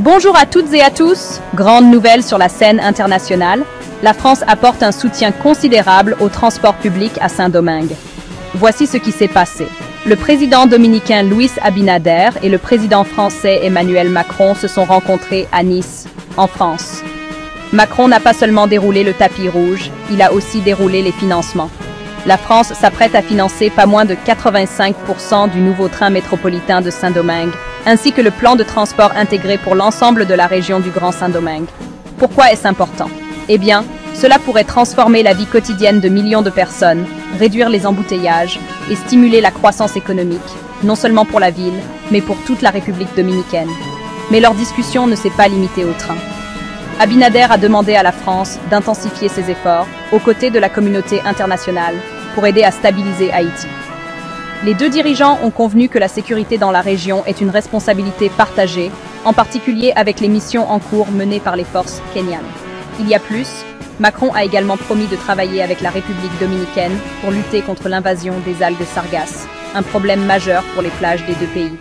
Bonjour à toutes et à tous. Grande nouvelle sur la scène internationale. La France apporte un soutien considérable au transport public à Saint-Domingue. Voici ce qui s'est passé. Le président dominicain Luis Abinader et le président français Emmanuel Macron se sont rencontrés à Nice, en France. Macron n'a pas seulement déroulé le tapis rouge, il a aussi déroulé les financements. La France s'apprête à financer pas moins de 85% du nouveau train métropolitain de Saint-Domingue, ainsi que le plan de transport intégré pour l'ensemble de la région du Grand Saint-Domingue. Pourquoi est-ce important? Eh bien, cela pourrait transformer la vie quotidienne de millions de personnes, réduire les embouteillages et stimuler la croissance économique, non seulement pour la ville, mais pour toute la République dominicaine. Mais leur discussion ne s'est pas limitée au train. Abinader a demandé à la France d'intensifier ses efforts, aux côtés de la communauté internationale, pour aider à stabiliser Haïti. Les deux dirigeants ont convenu que la sécurité dans la région est une responsabilité partagée, en particulier avec les missions en cours menées par les forces kenyanes. Il y a plus, Macron a également promis de travailler avec la République dominicaine pour lutter contre l'invasion des algues sargasses, un problème majeur pour les plages des deux pays.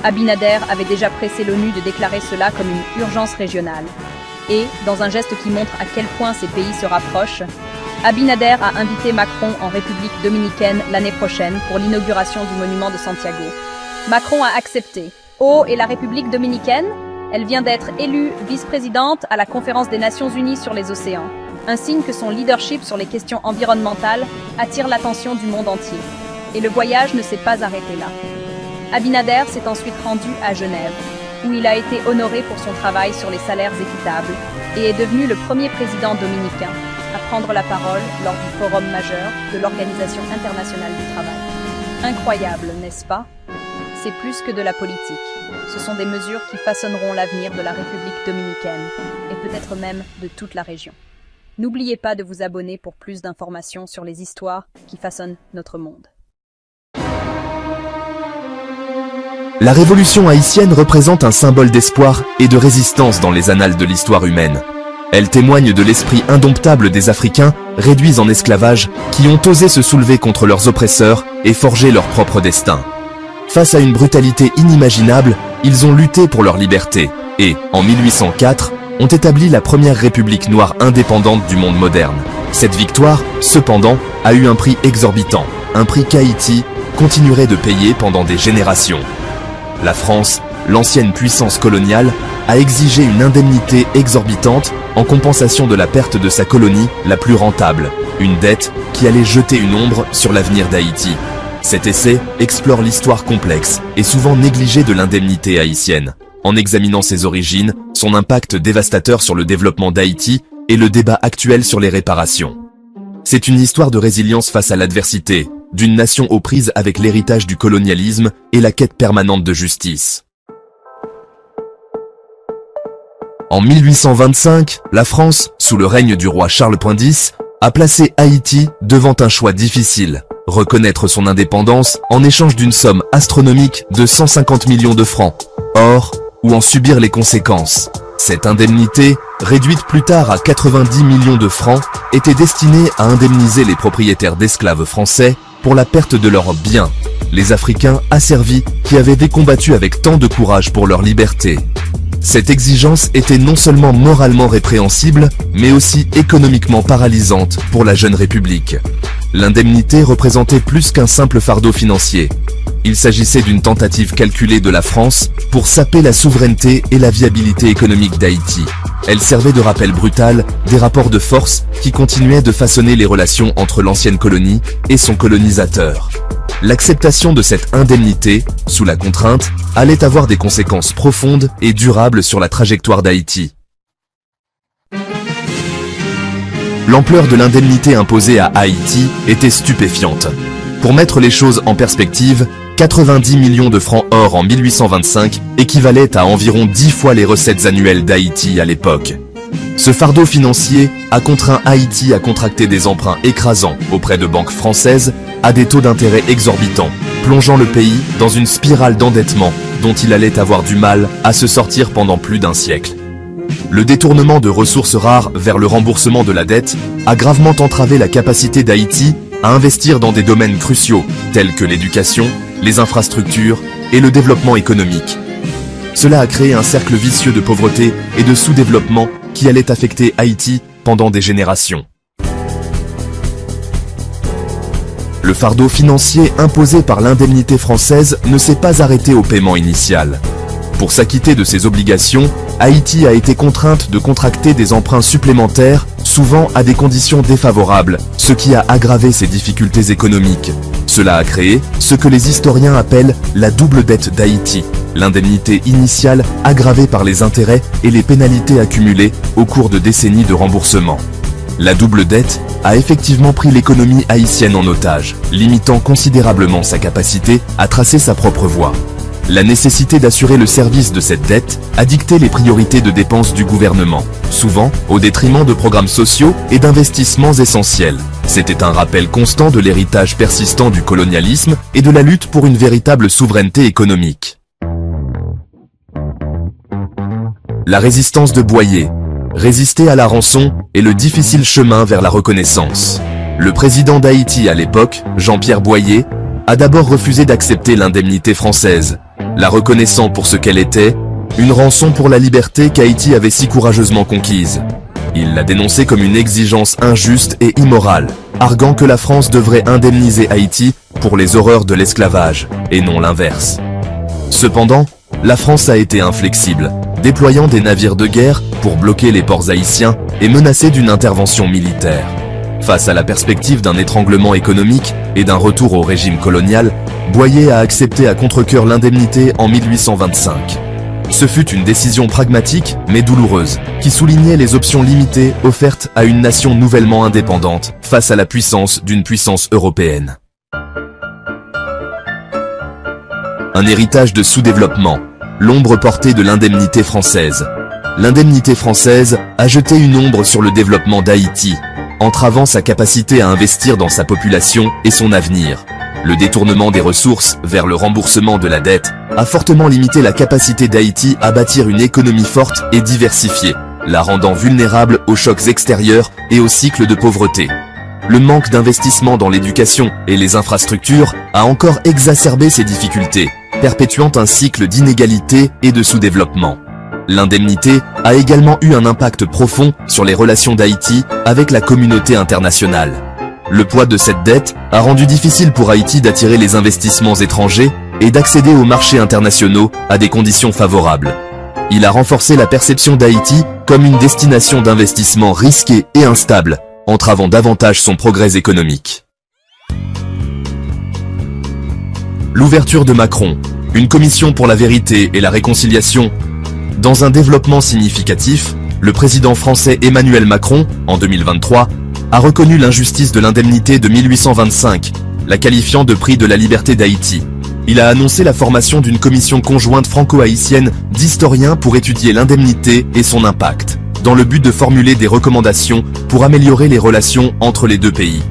Abinader avait déjà pressé l'ONU de déclarer cela comme une urgence régionale. Et, dans un geste qui montre à quel point ces pays se rapprochent, Abinader a invité Macron en République dominicaine l'année prochaine pour l'inauguration du monument de Santiago. Macron a accepté. Oh, et la République dominicaine? Elle vient d'être élue vice-présidente à la Conférence des Nations Unies sur les océans. Un signe que son leadership sur les questions environnementales attire l'attention du monde entier. Et le voyage ne s'est pas arrêté là. Abinader s'est ensuite rendu à Genève, où il a été honoré pour son travail sur les salaires équitables et est devenu le premier président dominicain à prendre la parole lors du forum majeur de l'Organisation internationale du travail. Incroyable, n'est-ce pas? C'est plus que de la politique. Ce sont des mesures qui façonneront l'avenir de la République dominicaine et peut-être même de toute la région. N'oubliez pas de vous abonner pour plus d'informations sur les histoires qui façonnent notre monde. La révolution haïtienne représente un symbole d'espoir et de résistance dans les annales de l'histoire humaine. Elle témoigne de l'esprit indomptable des Africains, réduits en esclavage, qui ont osé se soulever contre leurs oppresseurs et forger leur propre destin. Face à une brutalité inimaginable, ils ont lutté pour leur liberté et, en 1804, ont établi la première république noire indépendante du monde moderne. Cette victoire, cependant, a eu un prix exorbitant, un prix qu'Haïti continuerait de payer pendant des générations. La France, l'ancienne puissance coloniale, a exigé une indemnité exorbitante en compensation de la perte de sa colonie la plus rentable, une dette qui allait jeter une ombre sur l'avenir d'Haïti. Cet essai explore l'histoire complexe et souvent négligée de l'indemnité haïtienne, en examinant ses origines, son impact dévastateur sur le développement d'Haïti et le débat actuel sur les réparations. C'est une histoire de résilience face à l'adversité, d'une nation aux prises avec l'héritage du colonialisme et la quête permanente de justice. En 1825, la France, sous le règne du roi Charles X, a placé Haïti devant un choix difficile, reconnaître son indépendance en échange d'une somme astronomique de 150 millions de francs, or, ou en subir les conséquences. Cette indemnité, réduite plus tard à 90 millions de francs, était destinée à indemniser les propriétaires d'esclaves français pour la perte de leurs biens, les Africains asservis qui avaient combattu avec tant de courage pour leur liberté. Cette exigence était non seulement moralement répréhensible, mais aussi économiquement paralysante pour la jeune République. L'indemnité représentait plus qu'un simple fardeau financier. Il s'agissait d'une tentative calculée de la France pour saper la souveraineté et la viabilité économique d'Haïti. Elle servait de rappel brutal des rapports de force qui continuaient de façonner les relations entre l'ancienne colonie et son colonisateur. L'acceptation de cette indemnité, sous la contrainte, allait avoir des conséquences profondes et durables sur la trajectoire d'Haïti. L'ampleur de l'indemnité imposée à Haïti était stupéfiante. Pour mettre les choses en perspective, 90 millions de francs or en 1825 équivalaient à environ 10 fois les recettes annuelles d'Haïti à l'époque. Ce fardeau financier a contraint Haïti à contracter des emprunts écrasants auprès de banques françaises à des taux d'intérêt exorbitants, plongeant le pays dans une spirale d'endettement dont il allait avoir du mal à se sortir pendant plus d'un siècle. Le détournement de ressources rares vers le remboursement de la dette a gravement entravé la capacité d'Haïti à investir dans des domaines cruciaux tels que l'éducation, les infrastructures et le développement économique. Cela a créé un cercle vicieux de pauvreté et de sous-développement qui allait affecter Haïti pendant des générations. Le fardeau financier imposé par l'indemnité française ne s'est pas arrêté au paiement initial. Pour s'acquitter de ses obligations, Haïti a été contrainte de contracter des emprunts supplémentaires, souvent à des conditions défavorables, ce qui a aggravé ses difficultés économiques. Cela a créé ce que les historiens appellent la double dette d'Haïti, l'indemnité initiale aggravée par les intérêts et les pénalités accumulées au cours de décennies de remboursement. La double dette a effectivement pris l'économie haïtienne en otage, limitant considérablement sa capacité à tracer sa propre voie. La nécessité d'assurer le service de cette dette a dicté les priorités de dépenses du gouvernement, souvent au détriment de programmes sociaux et d'investissements essentiels. C'était un rappel constant de l'héritage persistant du colonialisme et de la lutte pour une véritable souveraineté économique. La résistance de Boyer. Résister à la rançon est le difficile chemin vers la reconnaissance. Le président d'Haïti à l'époque, Jean-Pierre Boyer, a d'abord refusé d'accepter l'indemnité française, la reconnaissant pour ce qu'elle était, une rançon pour la liberté qu'Haïti avait si courageusement conquise. Il l'a dénoncée comme une exigence injuste et immorale, arguant que la France devrait indemniser Haïti pour les horreurs de l'esclavage, et non l'inverse. Cependant, la France a été inflexible, déployant des navires de guerre pour bloquer les ports haïtiens et menacer d'une intervention militaire. Face à la perspective d'un étranglement économique et d'un retour au régime colonial, Boyer a accepté à contre-cœur l'indemnité en 1825. Ce fut une décision pragmatique mais douloureuse, qui soulignait les options limitées offertes à une nation nouvellement indépendante face à la puissance d'une puissance européenne. Un héritage de sous-développement, l'ombre portée de l'indemnité française. L'indemnité française a jeté une ombre sur le développement d'Haïti, entravant sa capacité à investir dans sa population et son avenir. Le détournement des ressources vers le remboursement de la dette a fortement limité la capacité d'Haïti à bâtir une économie forte et diversifiée, la rendant vulnérable aux chocs extérieurs et aux cycles de pauvreté. Le manque d'investissement dans l'éducation et les infrastructures a encore exacerbé ces difficultés, perpétuant un cycle d'inégalité et de sous-développement. L'indemnité a également eu un impact profond sur les relations d'Haïti avec la communauté internationale. Le poids de cette dette a rendu difficile pour Haïti d'attirer les investissements étrangers et d'accéder aux marchés internationaux à des conditions favorables. Il a renforcé la perception d'Haïti comme une destination d'investissement risquée et instable, entravant davantage son progrès économique. L'ouverture de Macron, une commission pour la vérité et la réconciliation. Dans un développement significatif, le président français Emmanuel Macron, en 2023, a reconnu l'injustice de l'indemnité de 1825, la qualifiant de prix de la liberté d'Haïti. Il a annoncé la formation d'une commission conjointe franco-haïtienne d'historiens pour étudier l'indemnité et son impact, dans le but de formuler des recommandations pour améliorer les relations entre les deux pays.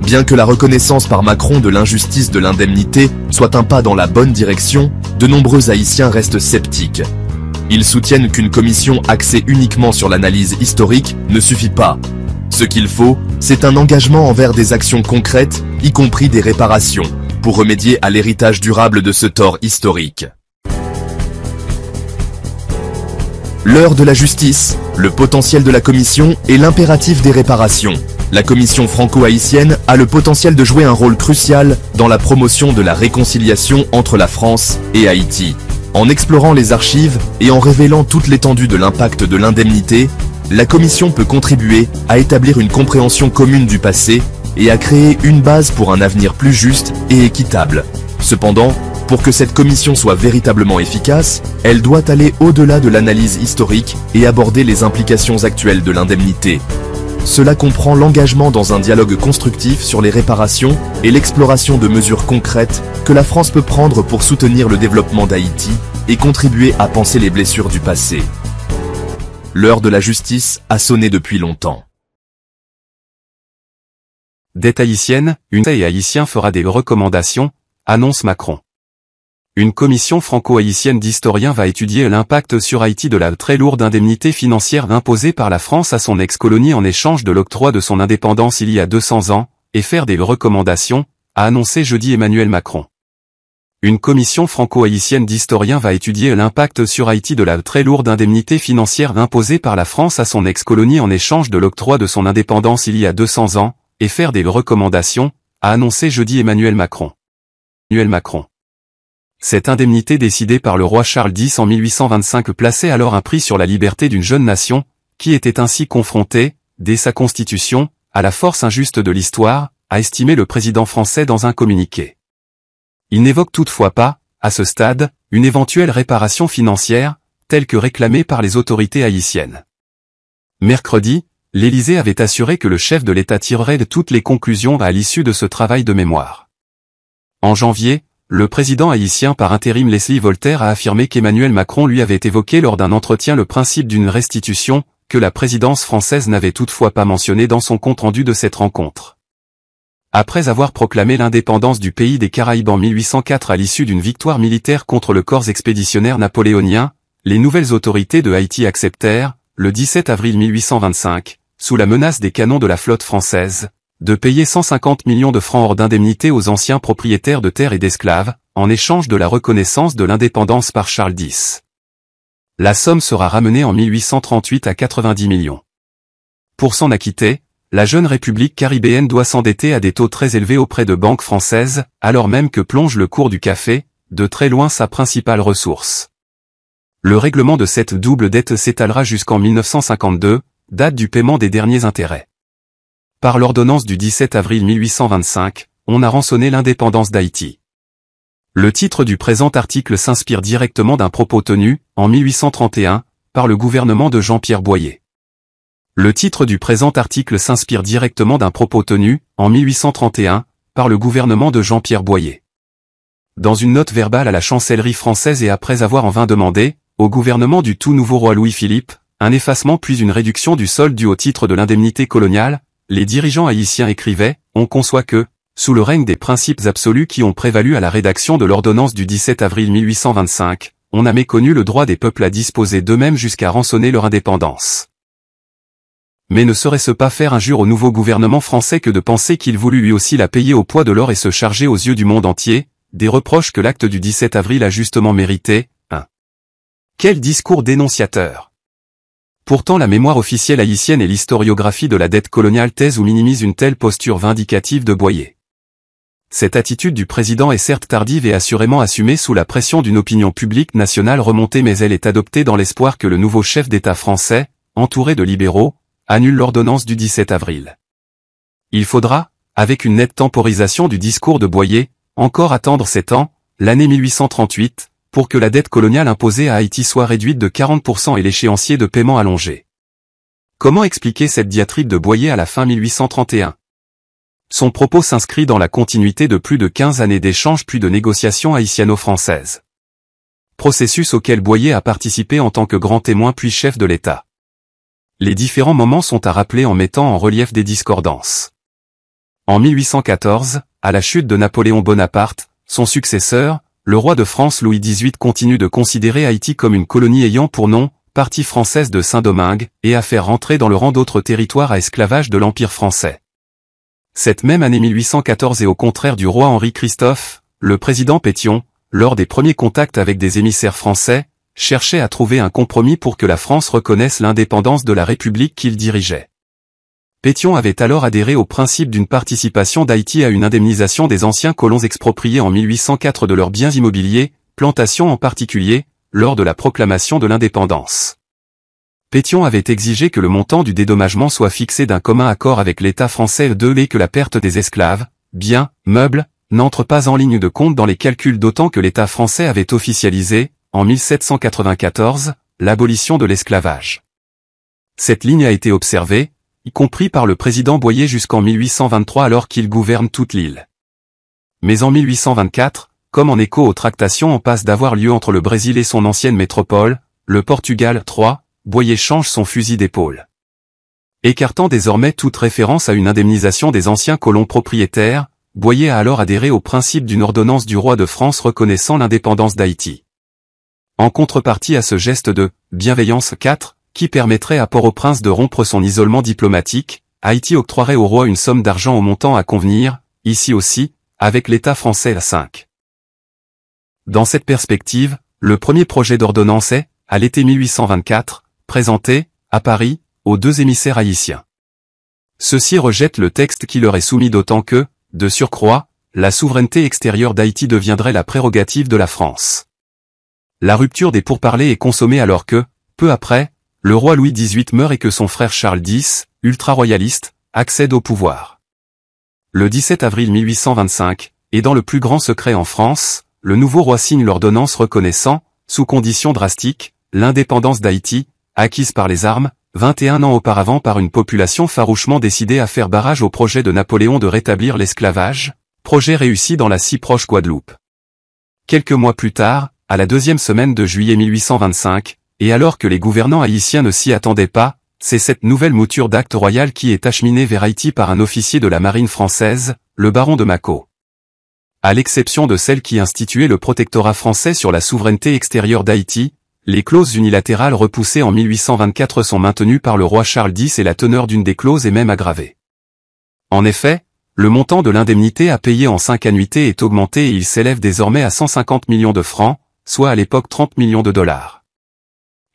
Bien que la reconnaissance par Macron de l'injustice de l'indemnité soit un pas dans la bonne direction, de nombreux Haïtiens restent sceptiques. Ils soutiennent qu'une commission axée uniquement sur l'analyse historique ne suffit pas. Ce qu'il faut, c'est un engagement envers des actions concrètes, y compris des réparations, pour remédier à l'héritage durable de ce tort historique. L'heure de la justice, le potentiel de la commission et l'impératif des réparations. La commission franco-haïtienne a le potentiel de jouer un rôle crucial dans la promotion de la réconciliation entre la France et Haïti. En explorant les archives et en révélant toute l'étendue de l'impact de l'indemnité, la commission peut contribuer à établir une compréhension commune du passé et à créer une base pour un avenir plus juste et équitable. Cependant, pour que cette commission soit véritablement efficace, elle doit aller au-delà de l'analyse historique et aborder les implications actuelles de l'indemnité. Cela comprend l'engagement dans un dialogue constructif sur les réparations et l'exploration de mesures concrètes que la France peut prendre pour soutenir le développement d'Haïti et contribuer à panser les blessures du passé. L'heure de la justice a sonné depuis longtemps. Dette haïtienne, une et haïtien fera des recommandations, annonce Macron. Une commission franco-haïtienne d'historiens va étudier l'impact sur Haïti de la très lourde indemnité financière imposée par la France à son ex-colonie en échange de l'octroi de son indépendance il y a 200 ans, et faire des recommandations, a annoncé jeudi Emmanuel Macron. Une commission franco-haïtienne d'historiens va étudier l'impact sur Haïti de la très lourde indemnité financière imposée par la France à son ex-colonie en échange de l'octroi de son indépendance il y a 200 ans, et faire des recommandations, a annoncé jeudi Emmanuel Macron. Cette indemnité décidée par le roi Charles X en 1825 plaçait alors un prix sur la liberté d'une jeune nation, qui était ainsi confrontée, dès sa constitution, à la force injuste de l'histoire, a estimé le président français dans un communiqué. Il n'évoque toutefois pas, à ce stade, une éventuelle réparation financière, telle que réclamée par les autorités haïtiennes. Mercredi, l'Élysée avait assuré que le chef de l'État tirerait de toutes les conclusions à l'issue de ce travail de mémoire. En janvier, le président haïtien par intérim Leslie Voltaire a affirmé qu'Emmanuel Macron lui avait évoqué lors d'un entretien le principe d'une restitution, que la présidence française n'avait toutefois pas mentionné dans son compte-rendu de cette rencontre. Après avoir proclamé l'indépendance du pays des Caraïbes en 1804 à l'issue d'une victoire militaire contre le corps expéditionnaire napoléonien, les nouvelles autorités de Haïti acceptèrent, le 17 avril 1825, sous la menace des canons de la flotte française, de payer 150 millions de francs hors d'indemnité aux anciens propriétaires de terres et d'esclaves, en échange de la reconnaissance de l'indépendance par Charles X. La somme sera ramenée en 1838 à 90 millions. Pour s'en acquitter, la jeune République caribéenne doit s'endetter à des taux très élevés auprès de banques françaises, alors même que plonge le cours du café, de très loin sa principale ressource. Le règlement de cette double dette s'étalera jusqu'en 1952, date du paiement des derniers intérêts. Par l'ordonnance du 17 avril 1825, on a rançonné l'indépendance d'Haïti. Le titre du présent article s'inspire directement d'un propos tenu, en 1831, par le gouvernement de Jean-Pierre Boyer. Le titre du présent article s'inspire directement d'un propos tenu, en 1831, par le gouvernement de Jean-Pierre Boyer. Dans une note verbale à la chancellerie française et après avoir en vain demandé, au gouvernement du tout nouveau roi Louis-Philippe, un effacement puis une réduction du solde dû au titre de l'indemnité coloniale, les dirigeants haïtiens écrivaient, on conçoit que, sous le règne des principes absolus qui ont prévalu à la rédaction de l'ordonnance du 17 avril 1825, on a méconnu le droit des peuples à disposer d'eux-mêmes jusqu'à rançonner leur indépendance. Mais ne serait-ce pas faire injure au nouveau gouvernement français que de penser qu'il voulut lui aussi la payer au poids de l'or et se charger aux yeux du monde entier, des reproches que l'acte du 17 avril a justement mérité, Quel discours dénonciateur! Pourtant la mémoire officielle haïtienne et l'historiographie de la dette coloniale taisent ou minimisent une telle posture vindicative de Boyer. Cette attitude du président est certes tardive et assurément assumée sous la pression d'une opinion publique nationale remontée, mais elle est adoptée dans l'espoir que le nouveau chef d'État français, entouré de libéraux, annule l'ordonnance du 17 avril. Il faudra, avec une nette temporisation du discours de Boyer, encore attendre 7 ans, l'année 1838, pour que la dette coloniale imposée à Haïti soit réduite de 40% et l'échéancier de paiement allongé. Comment expliquer cette diatribe de Boyer à la fin 1831? Son propos s'inscrit dans la continuité de plus de 15 années d'échanges puis de négociations haïtiano-françaises. Processus auquel Boyer a participé en tant que grand témoin puis chef de l'État. Les différents moments sont à rappeler en mettant en relief des discordances. En 1814, à la chute de Napoléon Bonaparte, son successeur, le roi de France Louis XVIII continue de considérer Haïti comme une colonie ayant pour nom, partie française de Saint-Domingue, et à faire rentrer dans le rang d'autres territoires à esclavage de l'Empire français. Cette même année 1814 et au contraire du roi Henri-Christophe, le président Pétion, lors des premiers contacts avec des émissaires français, cherchait à trouver un compromis pour que la France reconnaisse l'indépendance de la République qu'il dirigeait. Pétion avait alors adhéré au principe d'une participation d'Haïti à une indemnisation des anciens colons expropriés en 1804 de leurs biens immobiliers, plantations en particulier, lors de la proclamation de l'indépendance. Pétion avait exigé que le montant du dédommagement soit fixé d'un commun accord avec l'État français et que la perte des esclaves, biens, meubles, n'entre pas en ligne de compte dans les calculs, d'autant que l'État français avait officialisé, en 1794, l'abolition de l'esclavage. Cette ligne a été observée, y compris par le président Boyer jusqu'en 1823 alors qu'il gouverne toute l'île. Mais en 1824, comme en écho aux tractations en passe d'avoir lieu entre le Brésil et son ancienne métropole, le Portugal, Boyer change son fusil d'épaule. Écartant désormais toute référence à une indemnisation des anciens colons propriétaires, Boyer a alors adhéré au principe d'une ordonnance du roi de France reconnaissant l'indépendance d'Haïti. En contrepartie à ce geste de « bienveillance 4 », qui permettrait à Port-au-Prince de rompre son isolement diplomatique, Haïti octroierait au roi une somme d'argent au montant à convenir, ici aussi, avec l'État français à 5. Dans cette perspective, le premier projet d'ordonnance est, à l'été 1824, présenté, à Paris, aux deux émissaires haïtiens. Ceux-ci rejettent le texte qui leur est soumis d'autant que, de surcroît, la souveraineté extérieure d'Haïti deviendrait la prérogative de la France. La rupture des pourparlers est consommée alors que, peu après, le roi Louis XVIII meurt et que son frère Charles X, ultra-royaliste, accède au pouvoir. Le 17 avril 1825, et dans le plus grand secret en France, le nouveau roi signe l'ordonnance reconnaissant, sous conditions drastiques, l'indépendance d'Haïti, acquise par les armes, 21 ans auparavant par une population farouchement décidée à faire barrage au projet de Napoléon de rétablir l'esclavage, projet réussi dans la si proche Guadeloupe. Quelques mois plus tard, à la deuxième semaine de juillet 1825, et alors que les gouvernants haïtiens ne s'y attendaient pas, c'est cette nouvelle mouture d'acte royal qui est acheminée vers Haïti par un officier de la marine française, le baron de Mâcon. À l'exception de celle qui instituait le protectorat français sur la souveraineté extérieure d'Haïti, les clauses unilatérales repoussées en 1824 sont maintenues par le roi Charles X et la teneur d'une des clauses est même aggravée. En effet, le montant de l'indemnité à payer en 5 annuités est augmenté et il s'élève désormais à 150 millions de francs, soit à l'époque 30 millions de dollars.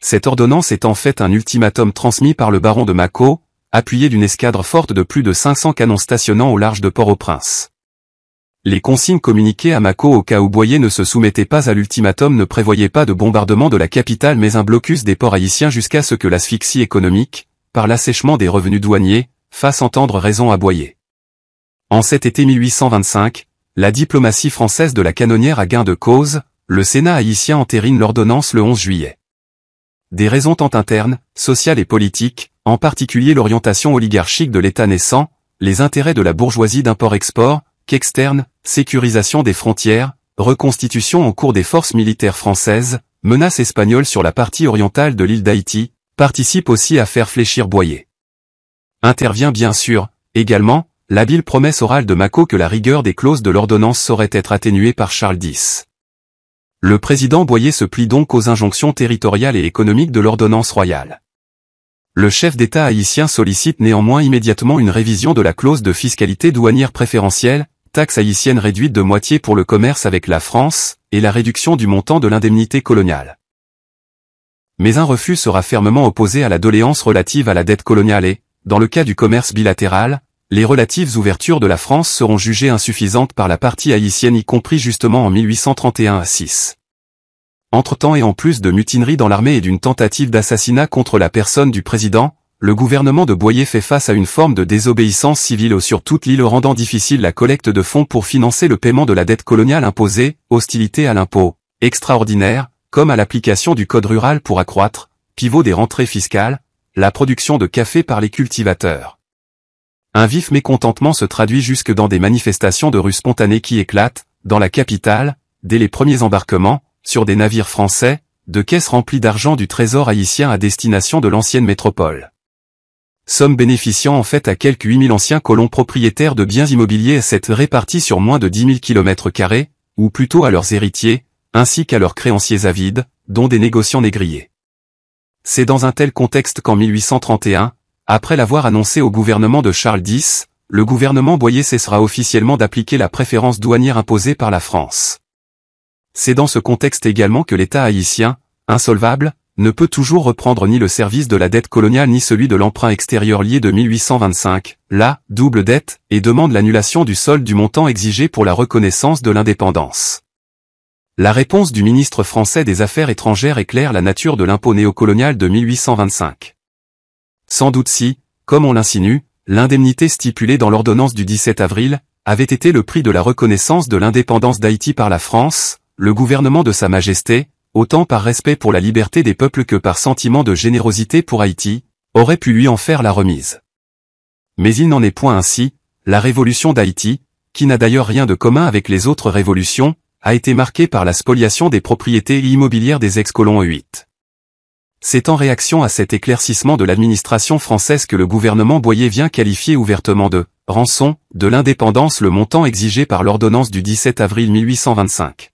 Cette ordonnance est en fait un ultimatum transmis par le baron de Mâcon, appuyé d'une escadre forte de plus de 500 canons stationnant au large de Port-au-Prince. Les consignes communiquées à Mâcon au cas où Boyer ne se soumettait pas à l'ultimatum ne prévoyaient pas de bombardement de la capitale mais un blocus des ports haïtiens jusqu'à ce que l'asphyxie économique, par l'assèchement des revenus douaniers, fasse entendre raison à Boyer. En cet été 1825, la diplomatie française de la canonnière a gain de cause, le Sénat haïtien entérine l'ordonnance le 11 juillet. Des raisons tant internes, sociales et politiques, en particulier l'orientation oligarchique de l'État naissant, les intérêts de la bourgeoisie d'import-export, qu'externe, sécurisation des frontières, reconstitution en cours des forces militaires françaises, menace espagnole sur la partie orientale de l'île d'Haïti, participent aussi à faire fléchir Boyer. Intervient bien sûr, également, l'habile promesse orale de Mâcon que la rigueur des clauses de l'ordonnance saurait être atténuée par Charles X. Le président Boyer se plie donc aux injonctions territoriales et économiques de l'ordonnance royale. Le chef d'État haïtien sollicite néanmoins immédiatement une révision de la clause de fiscalité douanière préférentielle, taxe haïtienne réduite de moitié pour le commerce avec la France, et la réduction du montant de l'indemnité coloniale. Mais un refus sera fermement opposé à la doléance relative à la dette coloniale et, dans le cas du commerce bilatéral, les relatives ouvertures de la France seront jugées insuffisantes par la partie haïtienne y compris justement en 1831 à 6. Entre-temps et en plus de mutineries dans l'armée et d'une tentative d'assassinat contre la personne du président, le gouvernement de Boyer fait face à une forme de désobéissance civile sur toute l'île rendant difficile la collecte de fonds pour financer le paiement de la dette coloniale imposée, hostilité à l'impôt, extraordinaire, comme à l'application du code rural pour accroître, pivot des rentrées fiscales, la production de café par les cultivateurs. Un vif mécontentement se traduit jusque dans des manifestations de rue spontanées qui éclatent, dans la capitale, dès les premiers embarquements, sur des navires français, de caisses remplies d'argent du trésor haïtien à destination de l'ancienne métropole. Somme bénéficiant en fait à quelques 8000 anciens colons propriétaires de biens immobiliers cette répartis sur moins de 10 000 km², ou plutôt à leurs héritiers, ainsi qu'à leurs créanciers avides, dont des négociants négriers. C'est dans un tel contexte qu'en 1831, après l'avoir annoncé au gouvernement de Charles X, le gouvernement Boyer cessera officiellement d'appliquer la préférence douanière imposée par la France. C'est dans ce contexte également que l'État haïtien, insolvable, ne peut toujours reprendre ni le service de la dette coloniale ni celui de l'emprunt extérieur lié de 1825, la double dette, et demande l'annulation du solde du montant exigé pour la reconnaissance de l'indépendance. La réponse du ministre français des Affaires étrangères éclaire la nature de l'impôt néocolonial de 1825. Sans doute si, comme on l'insinue, l'indemnité stipulée dans l'ordonnance du 17 avril, avait été le prix de la reconnaissance de l'indépendance d'Haïti par la France, le gouvernement de Sa Majesté, autant par respect pour la liberté des peuples que par sentiment de générosité pour Haïti, aurait pu lui en faire la remise. Mais il n'en est point ainsi, la révolution d'Haïti, qui n'a d'ailleurs rien de commun avec les autres révolutions, a été marquée par la spoliation des propriétés immobilières des ex-colons 8. C'est en réaction à cet éclaircissement de l'administration française que le gouvernement Boyer vient qualifier ouvertement de « rançon » de l'indépendance le montant exigé par l'ordonnance du 17 avril 1825.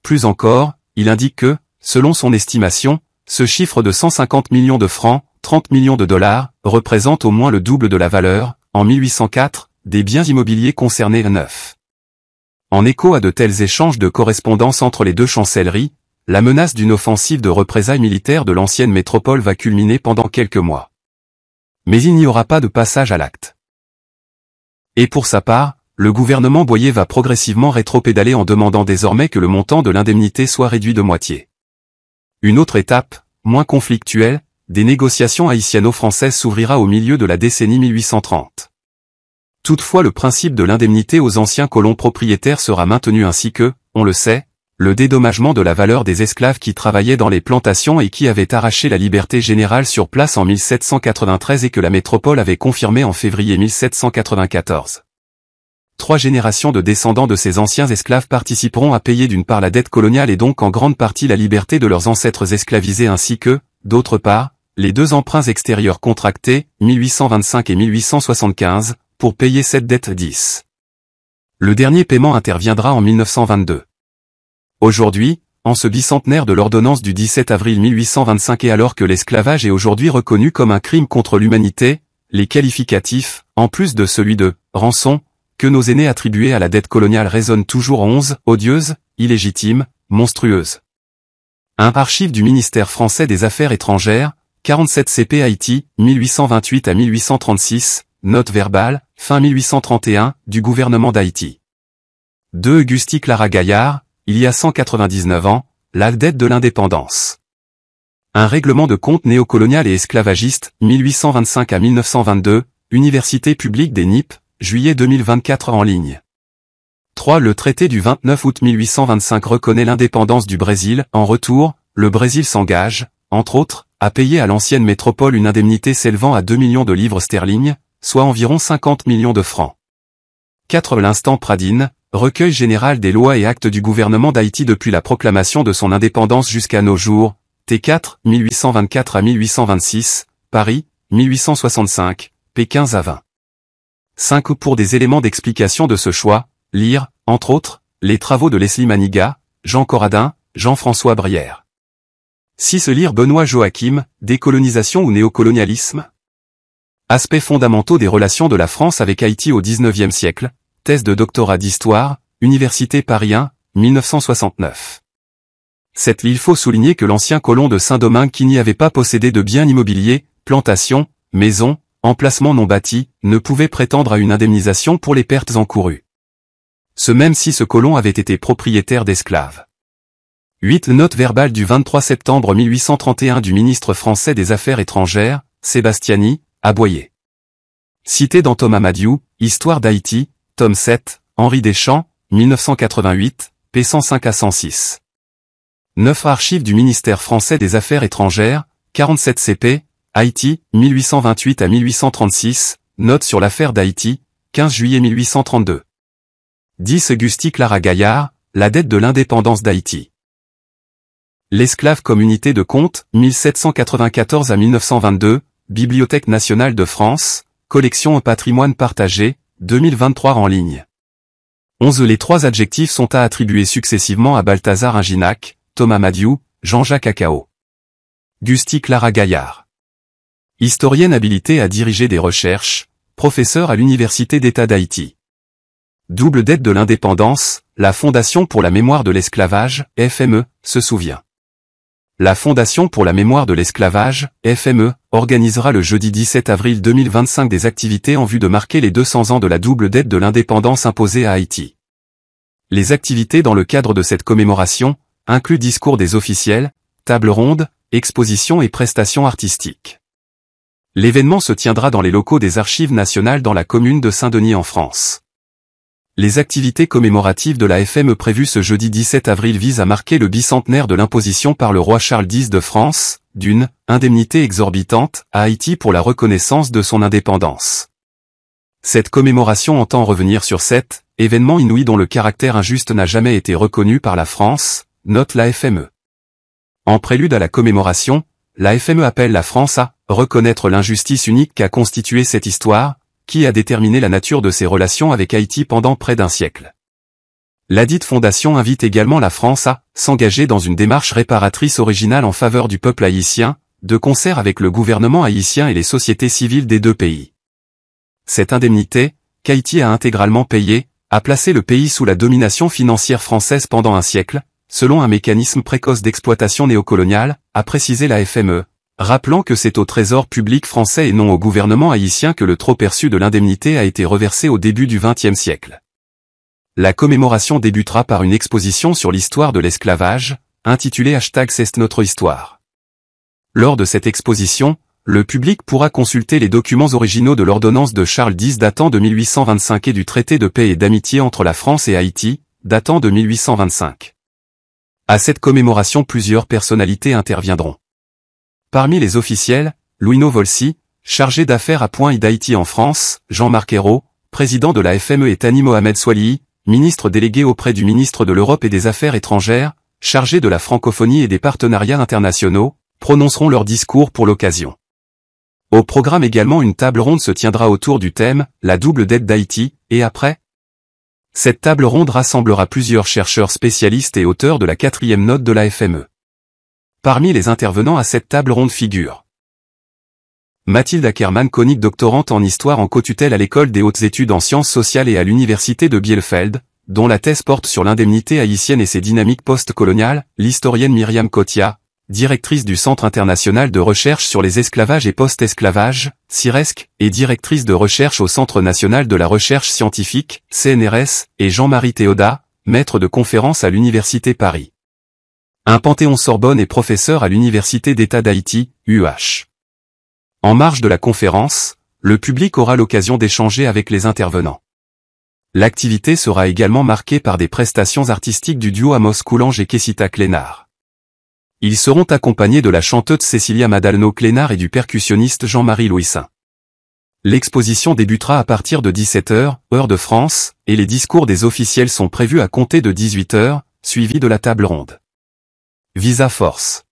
Plus encore, il indique que, selon son estimation, ce chiffre de 150 millions de francs, 30 millions de dollars, représente au moins le double de la valeur, en 1804, des biens immobiliers concernés neufs. En écho à de tels échanges de correspondance entre les deux chancelleries, la menace d'une offensive de représailles militaires de l'ancienne métropole va culminer pendant quelques mois. Mais il n'y aura pas de passage à l'acte. Et pour sa part, le gouvernement Boyer va progressivement rétropédaler en demandant désormais que le montant de l'indemnité soit réduit de moitié. Une autre étape, moins conflictuelle, des négociations haïtiano-françaises s'ouvrira au milieu de la décennie 1830. Toutefois, le principe de l'indemnité aux anciens colons propriétaires sera maintenu ainsi que, on le sait, le dédommagement de la valeur des esclaves qui travaillaient dans les plantations et qui avaient arraché la liberté générale sur place en 1793 et que la métropole avait confirmé en février 1794. 3 générations de descendants de ces anciens esclaves participeront à payer d'une part la dette coloniale et donc en grande partie la liberté de leurs ancêtres esclavisés ainsi que, d'autre part, les 2 emprunts extérieurs contractés, 1825 et 1875, pour payer cette dette 10. Le dernier paiement interviendra en 1922. Aujourd'hui, en ce bicentenaire de l'ordonnance du 17 avril 1825 et alors que l'esclavage est aujourd'hui reconnu comme un crime contre l'humanité, les qualificatifs, en plus de celui de « rançon », que nos aînés attribuaient à la dette coloniale résonnent toujours 11, odieuse, illégitime, monstrueuse. 1. Archives du ministère français des Affaires étrangères, 47 CP Haïti, 1828 à 1836, note verbale, fin 1831, du gouvernement d'Haïti. 2. Augusti Clara Gaillard, il y a 199 ans, la dette de l'indépendance. Un règlement de compte néocolonial et esclavagiste, 1825 à 1922, Université publique des Nippes, juillet 2024 en ligne. 3. Le traité du 29 août 1825 reconnaît l'indépendance du Brésil. En retour, le Brésil s'engage, entre autres, à payer à l'ancienne métropole une indemnité s'élevant à 2 millions de livres sterling, soit environ 50 millions de francs. 4. L'instant Pradine, recueil général des lois et actes du gouvernement d'Haïti depuis la proclamation de son indépendance jusqu'à nos jours, T4, 1824 à 1826, Paris, 1865, Pékin à 20. 5. Pour des éléments d'explication de ce choix, lire, entre autres, les travaux de Leslie Manigat, Jean Corradin, Jean-François Brière. 6. Lire Benoît Joachim, Décolonisation ou néocolonialisme. Aspects fondamentaux des relations de la France avec Haïti au XIXe siècle, thèse de doctorat d'histoire, Université Paris 1, 1969. 7. Il faut souligner que l'ancien colon de Saint-Domingue qui n'y avait pas possédé de biens immobiliers, plantations, maisons, emplacements non bâtis, ne pouvait prétendre à une indemnisation pour les pertes encourues. Ce même si ce colon avait été propriétaire d'esclaves. 8. Note verbale du 23 septembre 1831 du ministre français des Affaires étrangères, Sébastiani, à Boyer. Cité dans Thomas Madiou, Histoire d'Haïti, tome 7, Henri Deschamps, 1988, p. 105 à 106. 9. Archives du ministère français des Affaires étrangères, 47 CP, Haïti, 1828 à 1836, note sur l'affaire d'Haïti, 15 juillet 1832. 10. Augusti Clara Gaillard, la dette de l'indépendance d'Haïti. L'esclave comme unité de compte, 1794 à 1922, Bibliothèque nationale de France, collection Un patrimoine partagé, 2023 en ligne. 11. Les 3 adjectifs sont à attribuer successivement à Balthazar Inginac, Thomas Madiou, Jean-Jacques Acao. Augusti Clara Gaillard. Historienne habilitée à diriger des recherches, professeure à l'Université d'État d'Haïti. Double dette de l'indépendance, la Fondation pour la mémoire de l'esclavage, FME, se souvient. La Fondation pour la mémoire de l'esclavage, FME, organisera le jeudi 17 avril 2025 des activités en vue de marquer les 200 ans de la double dette de l'indépendance imposée à Haïti. Les activités dans le cadre de cette commémoration incluent discours des officiels, tables rondes, expositions et prestations artistiques. L'événement se tiendra dans les locaux des Archives nationales dans la commune de Saint-Denis en France. Les activités commémoratives de la FME prévues ce jeudi 17 avril visent à marquer le bicentenaire de l'imposition par le roi Charles X de France, d'une indemnité exorbitante à Haïti pour la reconnaissance de son indépendance. Cette commémoration entend revenir sur cet événement inouï dont le caractère injuste n'a jamais été reconnu par la France, note la FME. En prélude à la commémoration, la FME appelle la France à reconnaître l'injustice unique qu'a constituée cette histoire, qui a déterminé la nature de ses relations avec Haïti pendant près d'un siècle. Ladite fondation invite également la France à s'engager dans une démarche réparatrice originale en faveur du peuple haïtien, de concert avec le gouvernement haïtien et les sociétés civiles des 2 pays. Cette indemnité, qu'Haïti a intégralement payée, a placé le pays sous la domination financière française pendant un siècle, selon un mécanisme précoce d'exploitation néocoloniale, a précisé la FME, rappelant que c'est au trésor public français et non au gouvernement haïtien que le trop perçu de l'indemnité a été reversé au début du XXe siècle. La commémoration débutera par une exposition sur l'histoire de l'esclavage, intitulée # C'est notre histoire. Lors de cette exposition, le public pourra consulter les documents originaux de l'ordonnance de Charles X datant de 1825 et du traité de paix et d'amitié entre la France et Haïti, datant de 1825. À cette commémoration, plusieurs personnalités interviendront. Parmi les officiels, Louino Volsi, chargé d'affaires à Point d'Haïti en France, Jean-Marc Ayrault, président de la FME et Thani Mohamed Swalihi, ministre délégué auprès du ministre de l'Europe et des Affaires étrangères, chargé de la francophonie et des partenariats internationaux, prononceront leur discours pour l'occasion. Au programme également, une table ronde se tiendra autour du thème « La double dette d'Haïti, et après ?» Cette table ronde rassemblera plusieurs chercheurs spécialistes et auteurs de la 4e note de la FME. Parmi les intervenants à cette table ronde figurent Mathilde Ackermann-Koenig, doctorante en histoire en co-tutelle à l'École des hautes études en sciences sociales et à l'Université de Bielefeld, dont la thèse porte sur l'indemnité haïtienne et ses dynamiques post-coloniales, l'historienne Myriam Kotia, directrice du Centre international de recherche sur les esclavages et post-esclavage, CIRESC, et directrice de recherche au Centre national de la recherche scientifique, CNRS, et Jean-Marie Théodat, maître de conférences à l'Université Paris. Un Panthéon-Sorbonne et professeur à l'Université d'État d'Haïti, UH. En marge de la conférence, le public aura l'occasion d'échanger avec les intervenants. L'activité sera également marquée par des prestations artistiques du duo Amos Coulange et Kessita Clénard. Ils seront accompagnés de la chanteuse Cecilia Madaleno-Clénard et du percussionniste Jean-Marie Louissin. L'exposition débutera à partir de 17h, heure de France, et les discours des officiels sont prévus à compter de 18h, suivis de la table ronde. Visa Force.